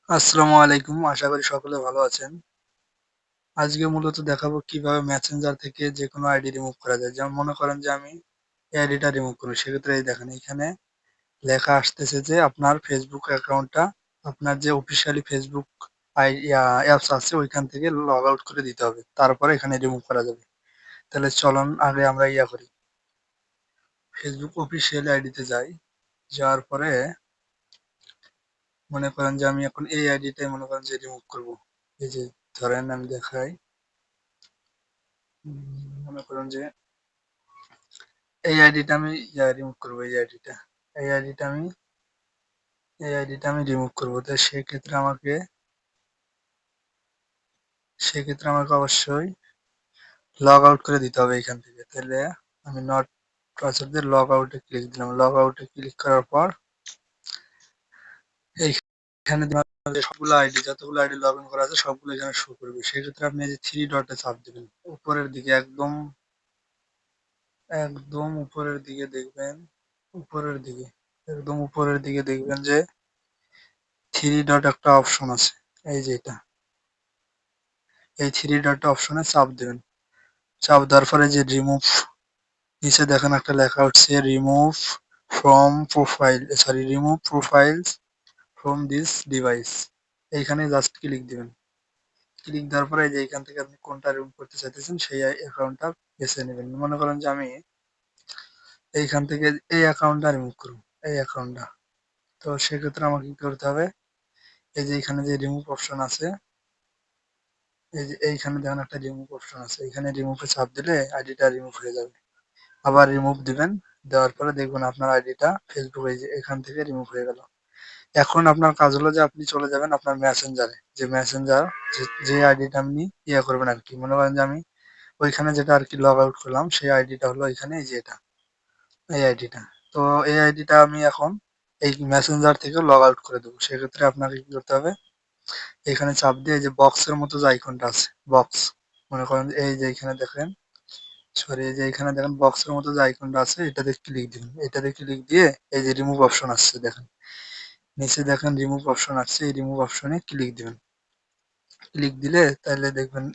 আসসালামু আলাইকুম। আশা করি সকলে ভালো আছেন। আজকে মূলত দেখাবো কিভাবে মেসেঞ্জার থেকে যেকোনো আইডি রিমুভ করা যায়। যেমন মনে করেন যে আমি এই আইডিটা রিমুভ করব। সেক্ষেত্রে এই দেখেন এখানে লেখা আসতেছে যে আপনার ফেসবুক অ্যাকাউন্টটা আপনার যে অফিসিয়ালি ফেসবুক অ্যাপস আছে ওইখান থেকে লগ আউট করে দিতে হবে। তারপরে এখানে রিমুভ করা যাবে। তাহলে চলুন আগে আমরা করি। ফেসবুক অফিসিয়াল আইডিতে যাই। যাওয়ার পরে মনে করেন যে আমি এখন এই আইডিটাই মনে করেন যে রিমুভ করব। এই যে ধরেন আমি দেখাই। মনে করেন যে এই আইডিটা আমি রিমুভ করবো। এই আইডিটা আমি রিমুভ করবো। তো সেক্ষেত্রে আমাকে অবশ্যই লগ আউট করে দিতে হবে এখান থেকে। তাহলে আমি নট পাসওয়ার্ড দিয়ে লগ আউটে ক্লিক দিলাম। লগ আউটে ক্লিক করার পর এইখানে সবগুলো আইডি যতগুলো আইডি লগ ইন করা আছে সবগুলো এখানে শো করবে। সেক্ষেত্রে আপনি এই যে থ্রি ডটে চাপ দিবেন উপরের দিকে একদম একদম উপরের দিকে দেখবেন উপরের দিকে একদম উপরের দিকে দেখবেন যে থ্রি ডট একটা অপশন আছে। এই যে এটা এই থ্রি ডট অপশনে চাপ দেবেন। চাপ দেওয়ার পরে যে রিমুভ নিচে দেখেন একটা লেখা উঠছে remove from profile sorry remove profiles from this device. এইখানে জাস্ট ক্লিক দিবেন। ক্লিক দেওয়ার পরে এই যে এখান থেকে আপনি কোনটা রিমুভ করতে চাইতেছেন সেই অ্যাকাউন্টটা বেছে নেবেন। মনে করেন যে আমি এইখান থেকে এই অ্যাকাউন্টটা রিমুভ করব। এই অ্যাকাউন্টটা। তো সেক্ষেত্রে আমাকে কি করতে হবে, এই যে এখানে যে রিমুভ অপশন আছে, এই যে এইখানে দেখেন একটা রিমুভ অপশন আছে। এখানে রিমুভে চাপ দিলে আইডিটা রিমুভ হয়ে যাবে। আবার রিমুভ দিবেন। দেওয়ার পরে দেখবেন আপনার আইডিটা ফেসবুক এই যে এখান থেকে রিমুভ হয়ে গেল। এখন আপনার কাজ হলো যে আপনি চলে যাবেন আপনার মেসেঞ্জারে। যে মেসেঞ্জার যে আইডিটা আপনি করবেন আরকি। মনে করেন যে আমি ওইখানে যেটা আরকি লগ আউট করলাম সেই আইডিটা হলো এখানে এই যে এটা, এই আইডিটা। তো এই আইডিটা আমি এখন এই মেসেঞ্জার থেকে লগ আউট করে দেবো। সেক্ষেত্রে আপনাকে কি করতে হবে, এখানে চাপ দিয়ে এই যে বক্সের মতো যে আইকনটা আছে, বক্স মনে করেন এই যে এখানে দেখেন সরি এই যে এখানে দেখেন বক্সের মতো যে আইকনটা আছে এটাতে ক্লিক দিবেন। এটাতে ক্লিক দিয়ে এই যে রিমুভ অপশন আসছে দেখেন, নিচে দেখেন রিমুভ অপশন আসছে, এই রিমুভ অপশনে ক্লিক দিবেন। ক্লিক দিলে তাহলে দেখবেন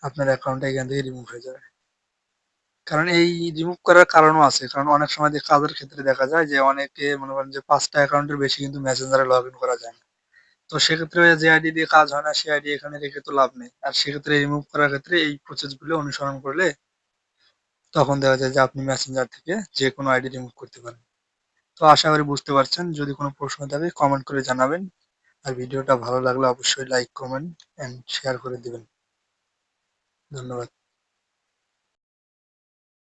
আপনার অ্যাকাউন্টটা এখান থেকে রিমুভ হয়ে যাবে। কারণ এই রিমুভ করার কারণও আছে। কারণ অনেক সময় যে কাজের ক্ষেত্রে দেখা যায় যে অনেকে মনে করেন যে ৫ টা অ্যাকাউন্টের বেশি কিন্তু মেসেঞ্জারে লগ ইন করা যায় না। তো সেক্ষেত্রে যে আইডি দিয়ে কাজ হয় না সেই আইডি এখানে রেখে তো লাভ নেই। আর সেক্ষেত্রে রিমুভ করার ক্ষেত্রে এই প্রসেস গুলো অনুসরণ করলে তখন দেখা যায় যে আপনি মেসেঞ্জার থেকে যেকোনো আইডি রিমুভ করতে পারেন। তো আশা করি বুঝতে পারছেন। যদি কোনো প্রশ্ন থাকে কমেন্ট করে জানাবেন। আর ভিডিওটা ভালো লাগলে অবশ্যই লাইক, কমেন্ট অ্যান্ড শেয়ার করে দিবেন। ধন্যবাদ।